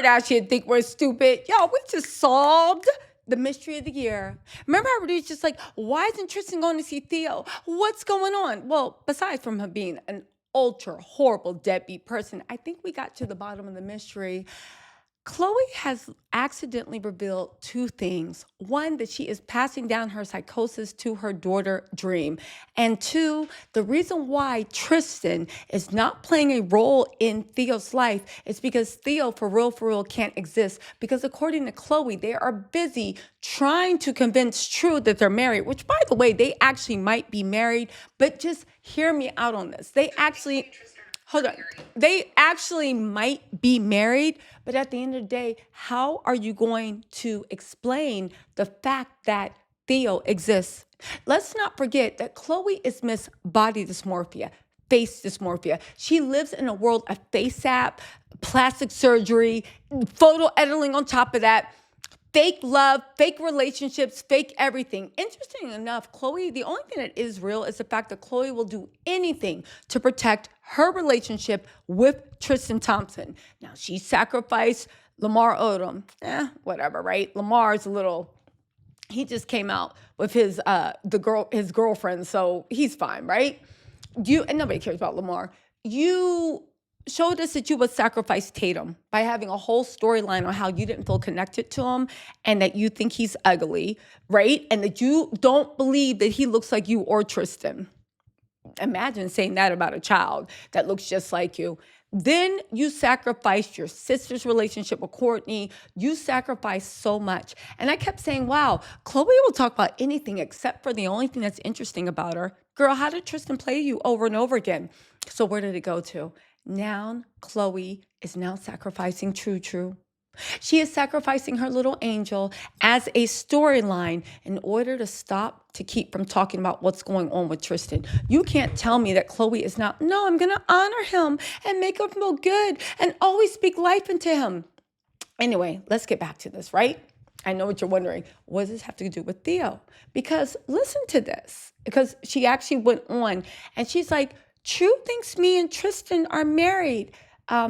Kardashian think we're stupid. Yo, we just solved the mystery of the year. Remember how everybody's just like, why isn't Tristan going to see Theo? What's going on? Well, besides from him being an ultra horrible deadbeat person, I think we got to the bottom of the mystery. Khloé has accidentally revealed two things. One, that she is passing down her psychosis to her daughter, Dream. And two, the reason why Tristan is not playing a role in Theo's life is because Theo, for real, can't exist. Because according to Khloé, they are busy trying to convince True that they're married, which, by the way, they actually might be married. But just hear me out on this. Hold on. They actually might be married, but at the end of the day, how are you going to explain the fact that Theo exists? Let's not forget that Khloé is Miss Body Dysmorphia, face dysmorphia. She lives in a world of FaceApp, plastic surgery, photo editing on top of that. Fake love, fake relationships, fake everything. Interesting enough, Khloé, the only thing that is real is the fact that Khloé will do anything to protect her relationship with Tristan Thompson. Now, she sacrificed Lamar Odom. Whatever, right? Lamar's he just came out with his girlfriend, so he's fine, right? And nobody cares about Lamar. You showed us that you would sacrifice Tatum by having a whole storyline on how you didn't feel connected to him and that you think he's ugly, right? And that you don't believe that he looks like you or Tristan. Imagine saying that about a child that looks just like you. Then you sacrificed your sister's relationship with Courtney. You sacrificed so much. And I kept saying, wow, Khloé will talk about anything except for the only thing that's interesting about her. Girl, how did Tristan play you over and over again? So where did it go to? Now, Khloé is now sacrificing True. She is sacrificing her little angel as a storyline in order to keep from talking about what's going on with Tristan. You can't tell me that Khloé is not, no, I'm going to honor him and make him feel good and always speak life into him. Anyway, let's get back to this, right? I know what you're wondering. What does this have to do with Theo? Because listen to this, because she actually went on and she's like, True thinks me and Tristan are married.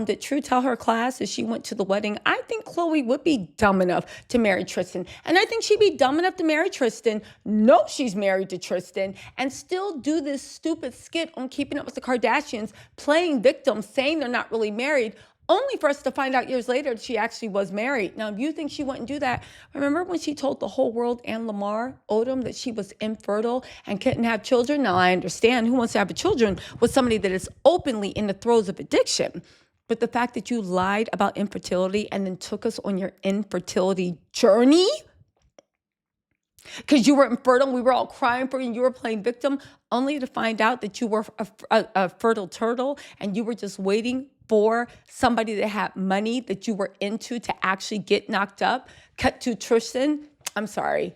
Did True tell her class as she went to the wedding? I think Khloé would be dumb enough to marry Tristan. And I think she'd be dumb enough to marry Tristan, know she's married to Tristan, and still do this stupid skit on Keeping Up with the Kardashians, playing victim, saying they're not really married, only for us to find out years later that she actually was married. Now, if you think she wouldn't do that, remember when she told the whole world and Lamar Odom that she was infertile and couldn't have children? Now, I understand who wants to have children with somebody that is openly in the throes of addiction. But the fact that you lied about infertility and then took us on your infertility journey because you were infertile, we were all crying for you, and you were playing victim, only to find out that you were a fertile turtle and you were just waiting for somebody that had money that you were into to actually get knocked up. Cut to Tristan. I'm sorry.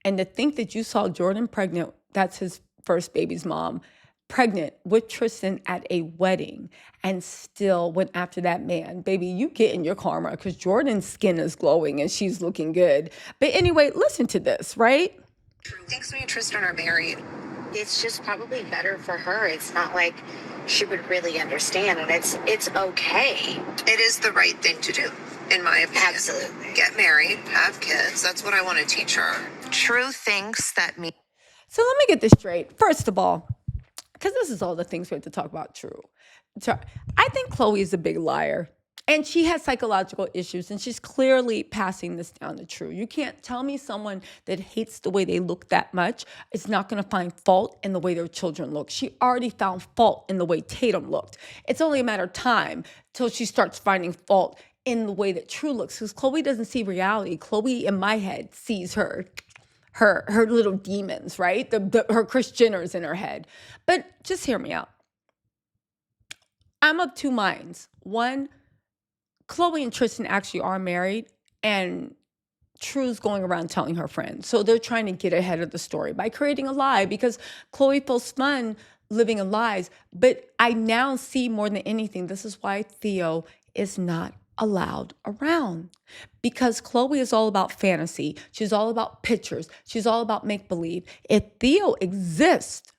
And to think that you saw Jordan pregnant, that's his first baby's mom, pregnant with Tristan at a wedding and still went after that man. Baby, you get in your karma because Jordan's skin is glowing and she's looking good. But anyway, listen to this, right? Thinks me and Tristan are married. It's just probably better for her. It's not like she would really understand, and it's okay. It is the right thing to do, in my opinion. Absolutely. Get married, have kids. That's what I want to teach her. True thinks that me. So let me get this straight. First of all, because this is all the things we have to talk about, True. I think Khloé is a big liar. And she has psychological issues, and she's clearly passing this down to True. You can't tell me someone that hates the way they look that much is not going to find fault in the way their children look. She already found fault in the way Tatum looked. It's only a matter of time till she starts finding fault in the way that True looks, because Khloé doesn't see reality. Khloé, in my head, sees her little demons, right? Her Kris Jenners in her head. But just hear me out. I'm of two minds. One, Khloé and Tristan actually are married, and True's going around telling her friends. So they're trying to get ahead of the story by creating a lie, because Khloé feels fun living in lies. But I now see more than anything, this is why Theo is not allowed around, because Khloé is all about fantasy. She's all about pictures. She's all about make-believe. If Theo exists,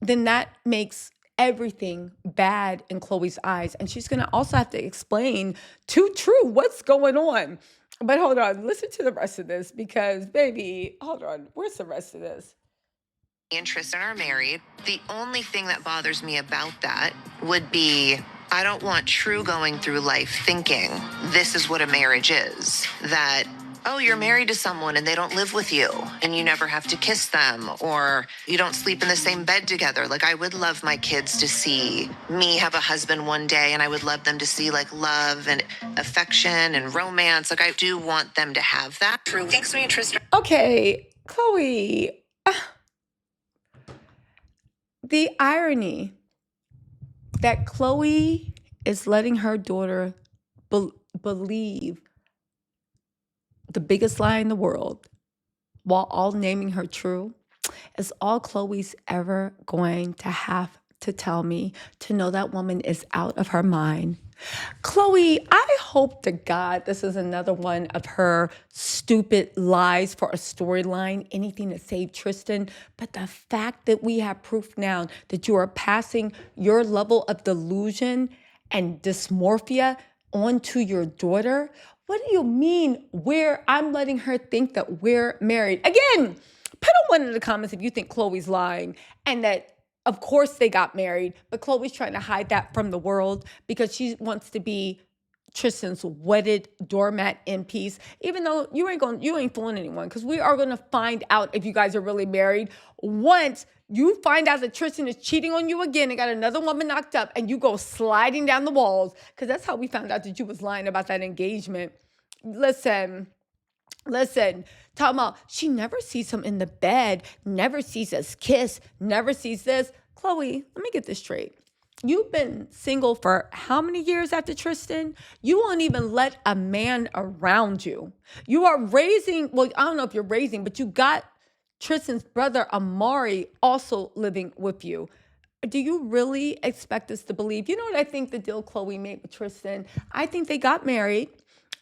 then that makes everything bad in Khloé's eyes. And she's going to also have to explain to True what's going on. But hold on, listen to the rest of this because, baby, hold on. Where's the rest of this? Interest and are married. The only thing that bothers me about that would be I don't want True going through life thinking this is what a marriage is. That, oh, you're married to someone and they don't live with you and you never have to kiss them or you don't sleep in the same bed together. Like, I would love my kids to see me have a husband one day, and I would love them to see like love and affection and romance. Like, I do want them to have that. True thinks me interest. Okay, Khloé. The irony that Khloé is letting her daughter believe the biggest lie in the world while all naming her True is all Khloé's ever going to have to tell me to know that woman is out of her mind. Khloé, I hope to God this is another one of her stupid lies for a storyline, anything to save Tristan. But the fact that we have proof now that you are passing your level of delusion and dysmorphia onto your daughter, what do you mean I'm letting her think that we're married? Again, put on one of the comments if you think Khloé's lying and that of course they got married, but Khloé's trying to hide that from the world because she wants to be Tristan's wedded doormat in peace, even though you ain't fooling anyone, because we are gonna find out if you guys are really married once you find out that Tristan is cheating on you again and got another woman knocked up and you go sliding down the walls, because that's how we found out that you was lying about that engagement. Listen, talking about she never sees him in the bed, never sees us kiss, never sees this. Khloé, let me get this straight. You've been single for how many years after Tristan? You won't even let a man around you. You are raising, well, I don't know if you're raising, but you got Tristan's brother Amari also living with you. Do you really expect us to believe? You know what I think the deal Khloé made with Tristan? I think they got married.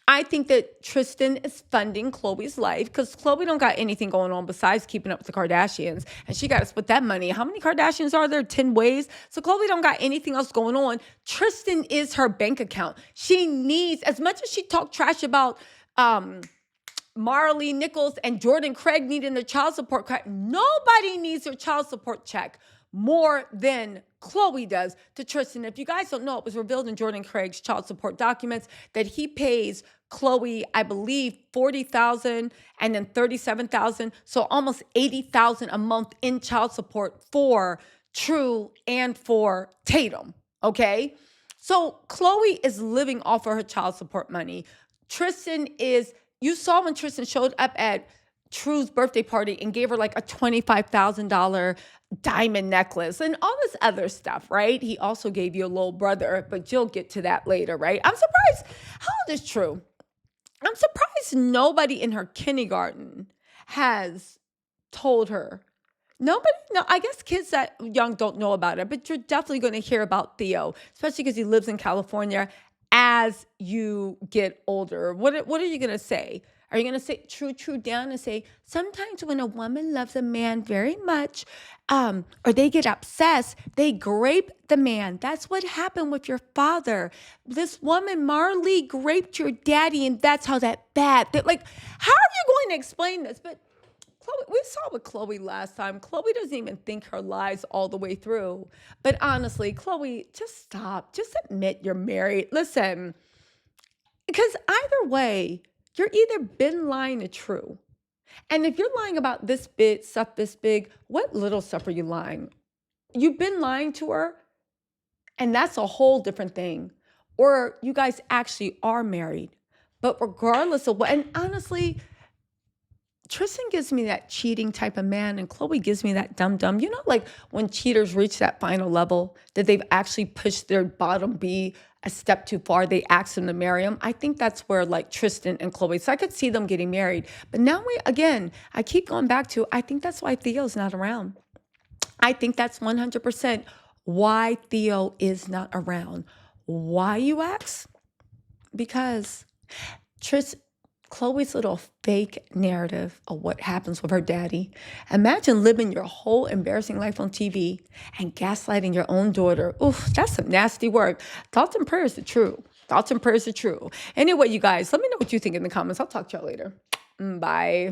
I think that Tristan is funding Khloé's life because Khloé don't got anything going on besides keeping up with the Kardashians. And she got to split that money. How many Kardashians are there? 10 ways. So Khloé don't got anything else going on. Tristan is her bank account. She needs, as much as she talked trash about Marley Nichols and Jordan Craig needing their child support cut, nobody needs their child support check more than Khloé does to Tristan. If you guys don't know, it was revealed in Jordan Craig's child support documents that he pays Khloé, I believe, $40,000 and then $37,000, so almost $80,000 a month in child support for True and for Tatum. Okay, so Khloé is living off of her child support money. Tristan is. You saw when Tristan showed up at True's birthday party and gave her like a $25,000 diamond necklace and all this other stuff, right? He also gave you a little brother, but you'll get to that later, right? I'm surprised. How old is True? I'm surprised nobody in her kindergarten has told her. Nobody, no, I guess kids that young don't know about it, but you're definitely going to hear about Theo, especially because he lives in California as you get older. What are you going to say? Are you going to say true down and say, sometimes when a woman loves a man very much, or they get obsessed, they grape the man. That's what happened with your father. This woman, Marley, graped your daddy, and that's how that bad. Like, how are you going to explain this? But Khloé, we saw with Khloé last time. Khloé doesn't even think her lies all the way through. But honestly, Khloé, just stop. Just admit you're married. Listen, because either way, you're either been lying to True. And if you're lying about this big stuff, this big, what little stuff are you lying? You've been lying to her, and that's a whole different thing. Or you guys actually are married. But regardless of what, and honestly, Tristan gives me that cheating type of man, and Khloé gives me that dumb. You know, like when cheaters reach that final level, that they've actually pushed their bottom B a step too far, they ask them to marry him. I think that's where like Tristan and Khloé, so I could see them getting married. But now I keep going back to, I think that's why Theo's not around. I think that's 100% why Theo is not around. Why, you ask? Because Chloe's little fake narrative of what happens with her daddy. Imagine living your whole embarrassing life on TV and gaslighting your own daughter. Oof, that's some nasty work. Thoughts and prayers are true. Thoughts and prayers are true. Anyway, you guys, let me know what you think in the comments. I'll talk to y'all later. Bye.